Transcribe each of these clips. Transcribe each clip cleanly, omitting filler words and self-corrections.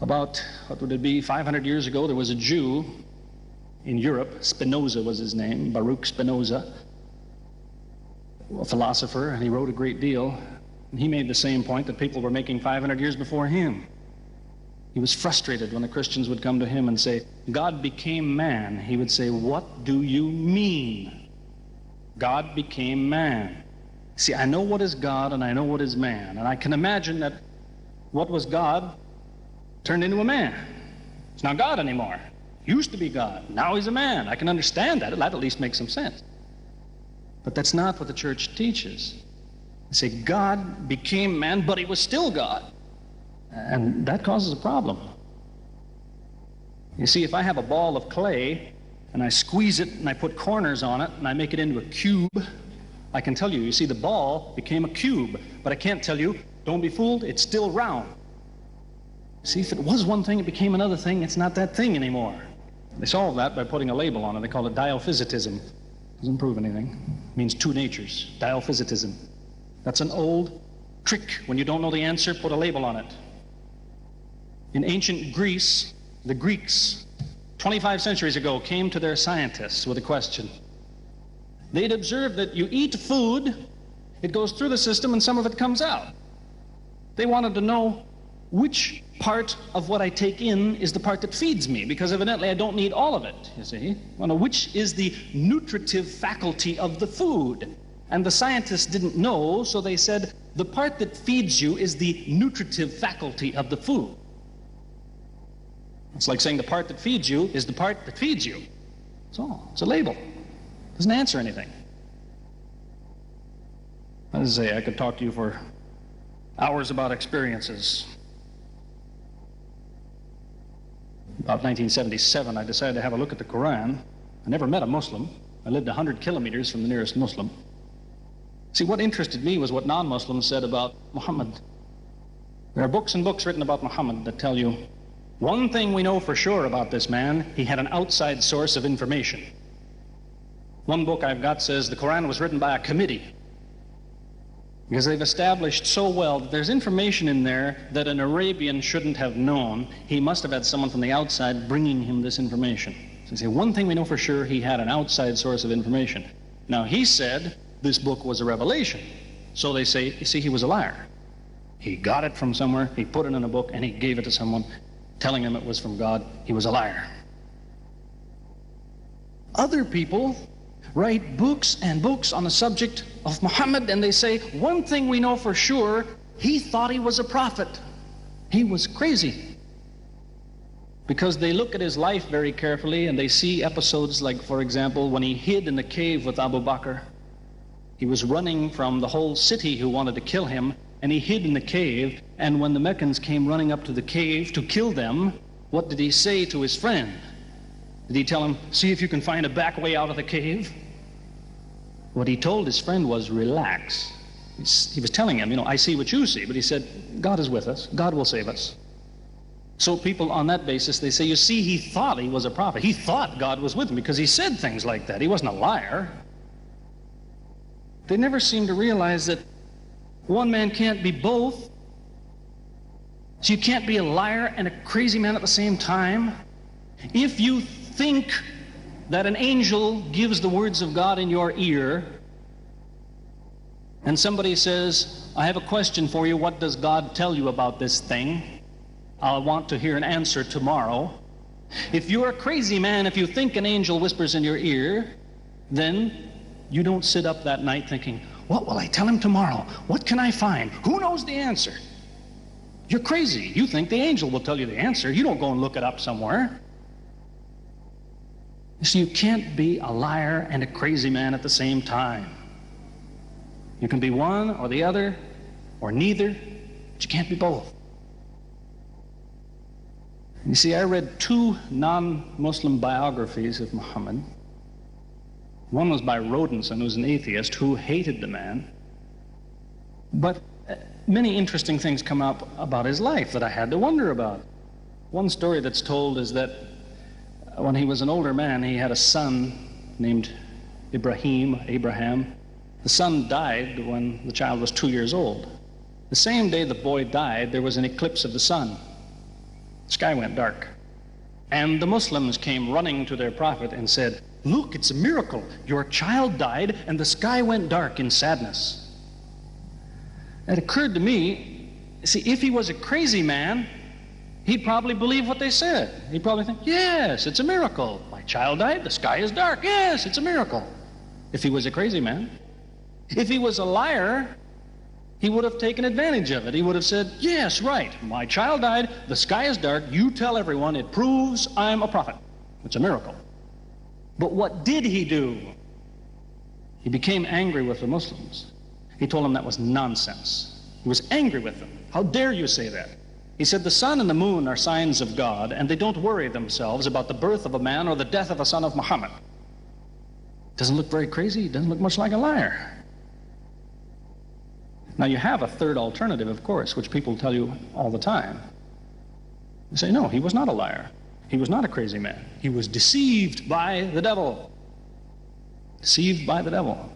About, what would it be, 500 years ago, there was a Jew in Europe, Spinoza was his name, Baruch Spinoza, a philosopher, and he wrote a great deal. And he made the same point that people were making 500 years before him. He was frustrated when the Christians would come to him and say, God became man. He would say, what do you mean? God became man. See, I know what is God and I know what is man, and I can imagine that what was God turned into a man. It's not God anymore. He used to be God. Now he's a man. I can understand that. That at least makes some sense. But that's not what the church teaches. They say God became man, but he was still God. And that causes a problem. You see, if I have a ball of clay and I squeeze it and I put corners on it and I make it into a cube, I can tell you, you see, the ball became a cube, but I can't tell you, don't be fooled, it's still round. See, if it was one thing, it became another thing, it's not that thing anymore. They solved that by putting a label on it. They call it diophysitism. Doesn't prove anything. It means two natures, diophysitism. That's an old trick. When you don't know the answer, put a label on it. In ancient Greece, the Greeks, 25 centuries ago, came to their scientists with a question. They'd observed that you eat food, it goes through the system, and some of it comes out. They wanted to know which part of what I take in is the part that feeds me, because evidently I don't need all of it, you see. Well, which is the nutritive faculty of the food? And the scientists didn't know, so they said, the part that feeds you is the nutritive faculty of the food. It's like saying the part that feeds you is the part that feeds you. That's all. It's a label. It doesn't answer anything. As I say, I could talk to you for hours about experiences. About 1977, I decided to have a look at the Quran. I never met a Muslim. I lived 100 kilometers from the nearest Muslim. See, what interested me was what non-Muslims said about Muhammad. There are books and books written about Muhammad that tell you, one thing we know for sure about this man, he had an outside source of information. One book I've got says the Quran was written by a committee, because they've established so well that there's information in there that an Arabian shouldn't have known. He must have had someone from the outside bringing him this information. So they say, one thing we know for sure, he had an outside source of information. Now, he said this book was a revelation. So they say, you see, he was a liar. He got it from somewhere, he put it in a book, and he gave it to someone, telling him it was from God. He was a liar. Other people write books and books on the subject of Muhammad, and they say, one thing we know for sure, he thought he was a prophet. He was crazy. Because they look at his life very carefully, and they see episodes like, for example, when he hid in the cave with Abu Bakr. He was running from the whole city who wanted to kill him, and he hid in the cave, and when the Meccans came running up to the cave to kill them, what did he say to his friend? Did he tell him, see if you can find a back way out of the cave? What he told his friend was, relax. He was telling him, you know, I see what you see, but he said, God is with us. God will save us. So people on that basis, they say, you see, he thought he was a prophet. He thought God was with him because he said things like that. He wasn't a liar. They never seem to realize that one man can't be both. So you can't be a liar and a crazy man at the same time. If you think that an angel gives the words of God in your ear, and somebody says, I have a question for you, what does God tell you about this thing? I'll want to hear an answer tomorrow. If you're a crazy man, if you think an angel whispers in your ear, then you don't sit up that night thinking, what will I tell him tomorrow? What can I find? Who knows the answer? You're crazy. You think the angel will tell you the answer. You don't go and look it up somewhere. So you can't be a liar and a crazy man at the same time. You can be one or the other or neither, but you can't be both. You see, I read two non-Muslim biographies of Muhammad. One was by Rodenson, who was an atheist who hated the man. But many interesting things come up about his life that I had to wonder about. One story that's told is that when he was an older man, he had a son named Abraham. The son died when the child was 2 years old. The same day the boy died, there was an eclipse of the sun. The sky went dark. And the Muslims came running to their prophet and said, "Look, it's a miracle. Your child died and the sky went dark in sadness." It occurred to me, see, if he was a crazy man, he'd probably believe what they said. He'd probably think, yes, it's a miracle. My child died, the sky is dark. Yes, it's a miracle. If he was a crazy man. If he was a liar, he would have taken advantage of it. He would have said, yes, right, my child died, the sky is dark, you tell everyone, it proves I'm a prophet. It's a miracle. But what did he do? He became angry with the Muslims. He told them that was nonsense. He was angry with them. How dare you say that? He said, the sun and the moon are signs of God, and they don't worry themselves about the birth of a man or the death of a son of Muhammad. Doesn't look very crazy. He doesn't look much like a liar. Now, you have a third alternative, of course, which people tell you all the time. They say, no, he was not a liar. He was not a crazy man. He was deceived by the devil. Deceived by the devil.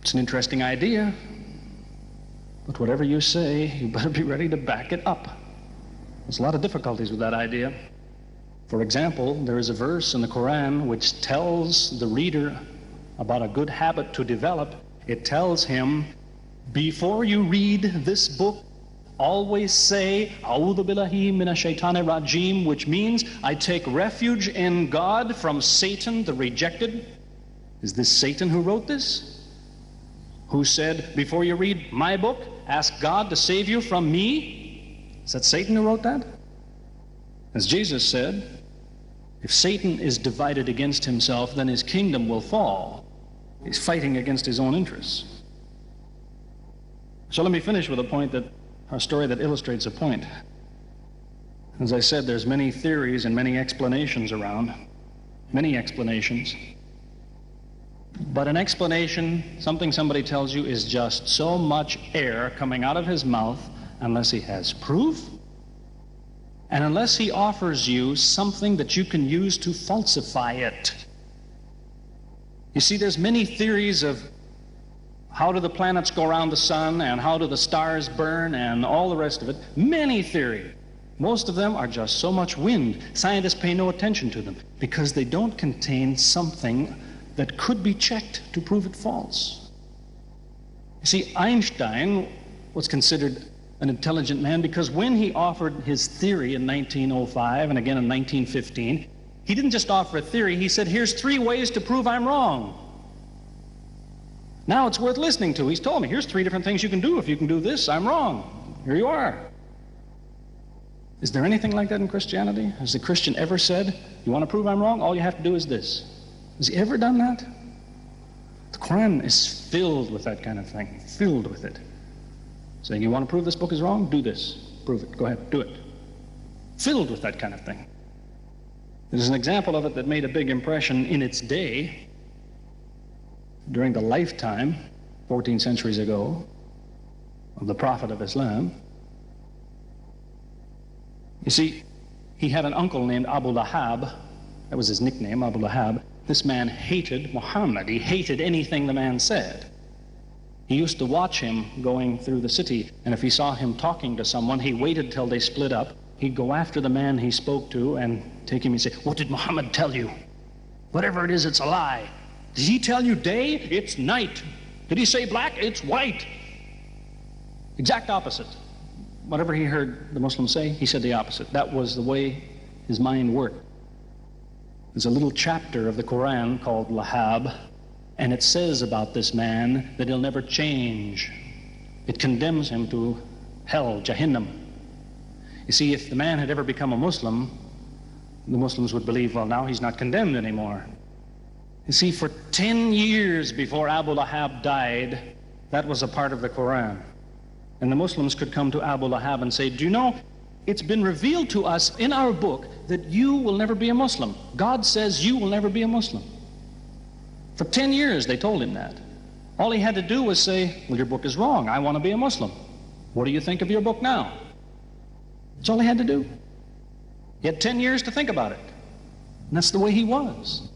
It's an interesting idea, but whatever you say, you better be ready to back it up. There's a lot of difficulties with that idea. For example, there is a verse in the Quran which tells the reader about a good habit to develop. It tells him, before you read this book, always say, A'udhu billahi minash shaitanir rajim, which means, I take refuge in God from Satan the rejected. Is this Satan who wrote this? Who said, before you read my book, ask God to save you from me? Is that Satan who wrote that? As Jesus said, if Satan is divided against himself, then his kingdom will fall. He's fighting against his own interests. So let me finish with a story that illustrates a point. As I said, there's many theories and many explanations around. Many explanations. But an explanation, something somebody tells you, is just so much air coming out of his mouth unless he has proof and unless he offers you something that you can use to falsify it. You see, there's many theories of how do the planets go around the sun and how do the stars burn and all the rest of it. Many theories. Most of them are just so much wind. Scientists pay no attention to them because they don't contain something that could be checked to prove it false. You see, Einstein was considered an intelligent man because when he offered his theory in 1905 and again in 1915, he didn't just offer a theory, he said, here's 3 ways to prove I'm wrong. Now it's worth listening to. He's told me, here's 3 different things you can do. If you can do this, I'm wrong. Here you are. Is there anything like that in Christianity? Has the Christian ever said, you want to prove I'm wrong? All you have to do is this. Has he ever done that? The Quran is filled with that kind of thing, filled with it. Saying, you want to prove this book is wrong? Do this. Prove it. Go ahead, do it. Filled with that kind of thing. There's an example of it that made a big impression in its day, during the lifetime, 14 centuries ago, of the Prophet of Islam. You see, he had an uncle named Abu Lahab. That was his nickname, Abu Lahab. This man hated Muhammad. He hated anything the man said. He used to watch him going through the city, and if he saw him talking to someone, he waited till they split up. He'd go after the man he spoke to and take him and say, what did Muhammad tell you? Whatever it is, it's a lie. Did he tell you day? It's night. Did he say black? It's white. Exact opposite. Whatever he heard the Muslims say, he said the opposite. That was the way his mind worked. There's a little chapter of the Quran called Lahab, and it says about this man that he'll never change. It condemns him to hell, Jahannam. You see, if the man had ever become a Muslim, the Muslims would believe, well, now he's not condemned anymore. You see, for 10 years before Abu Lahab died, that was a part of the Quran. And the Muslims could come to Abu Lahab and say, do you know, it's been revealed to us in our book that you will never be a Muslim. God says you will never be a Muslim. For 10 years they told him that. All he had to do was say, well, your book is wrong. I want to be a Muslim. What do you think of your book now? That's all he had to do. He had 10 years to think about it. And that's the way he was.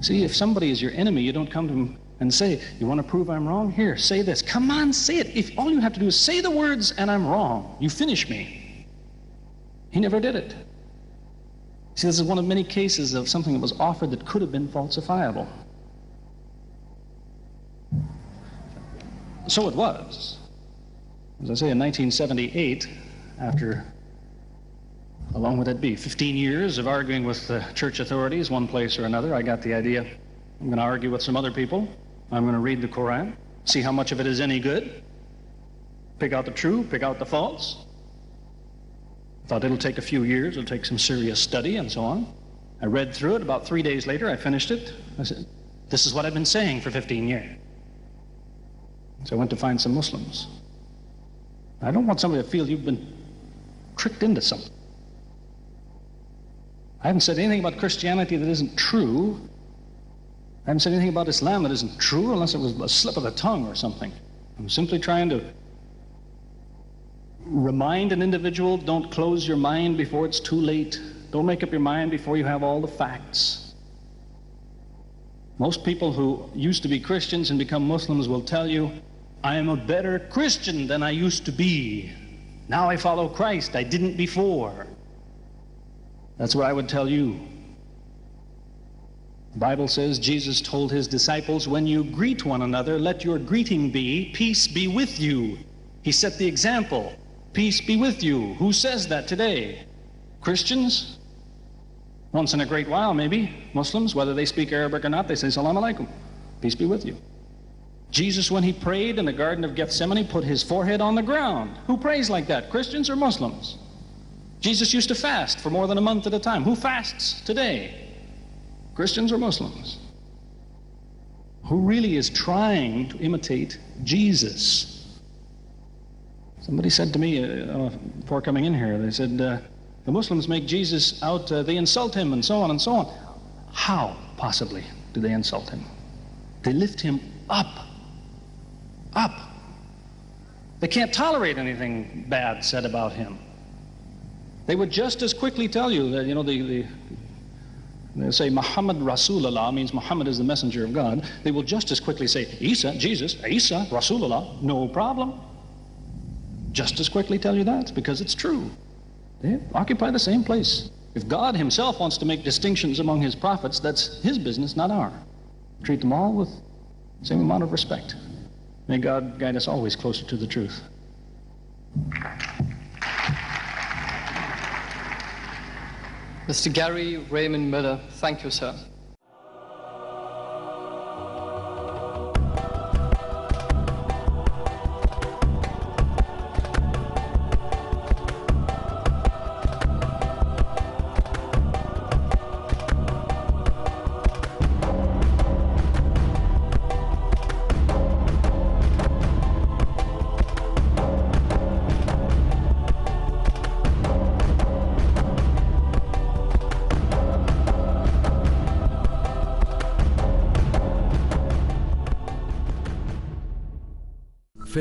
See, if somebody is your enemy, you don't come to him and say, you want to prove I'm wrong? Here, say this. Come on, say it. If all you have to do is say the words and I'm wrong, you finish me. He never did it. See, this is one of many cases of something that was offered that could have been falsifiable. So it was. As I say, in 1978, after, how long would that be, 15 years of arguing with the church authorities, one place or another, I got the idea, I'm going to argue with some other people. I'm going to read the Quran, see how much of it is any good, pick out the true, pick out the false. Thought it'll take a few years, it'll take some serious study and so on. I read through it. About 3 days later, I finished it. I said, this is what I've been saying for 15 years. So I went to find some Muslims. I don't want somebody to feel you've been tricked into something. I haven't said anything about Christianity that isn't true. I haven't said anything about Islam that isn't true, unless it was a slip of the tongue or something. I'm simply trying to remind an individual, don't close your mind before it's too late. Don't make up your mind before you have all the facts. Most people who used to be Christians and become Muslims will tell you, I am a better Christian than I used to be. Now I follow Christ. I didn't before. That's what I would tell you. The Bible says Jesus told his disciples, when you greet one another, let your greeting be, peace be with you. He set the example. Peace be with you. Who says that today? Christians? Once in a great while, maybe. Muslims, whether they speak Arabic or not, they say, Salam alaikum. Peace be with you. Jesus, when he prayed in the Garden of Gethsemane, put his forehead on the ground. Who prays like that, Christians or Muslims? Jesus used to fast for more than a month at a time. Who fasts today? Christians or Muslims? Who really is trying to imitate Jesus? Somebody said to me before coming in here, they said, the Muslims make Jesus out, they insult him and so on and so on. How, possibly, do they insult him? They lift him up. Up. They can't tolerate anything bad said about him. They would just as quickly tell you that, you know, they say Muhammad Rasulullah means Muhammad is the messenger of God. They will just as quickly say Isa, Jesus, Isa, Rasulullah, no problem. Just as quickly tell you that, because it's true. They occupy the same place. If God himself wants to make distinctions among his prophets, that's his business, not ours. Treat them all with the same amount of respect. May God guide us always closer to the truth. Mr. Gary Raymond Miller, thank you, sir. في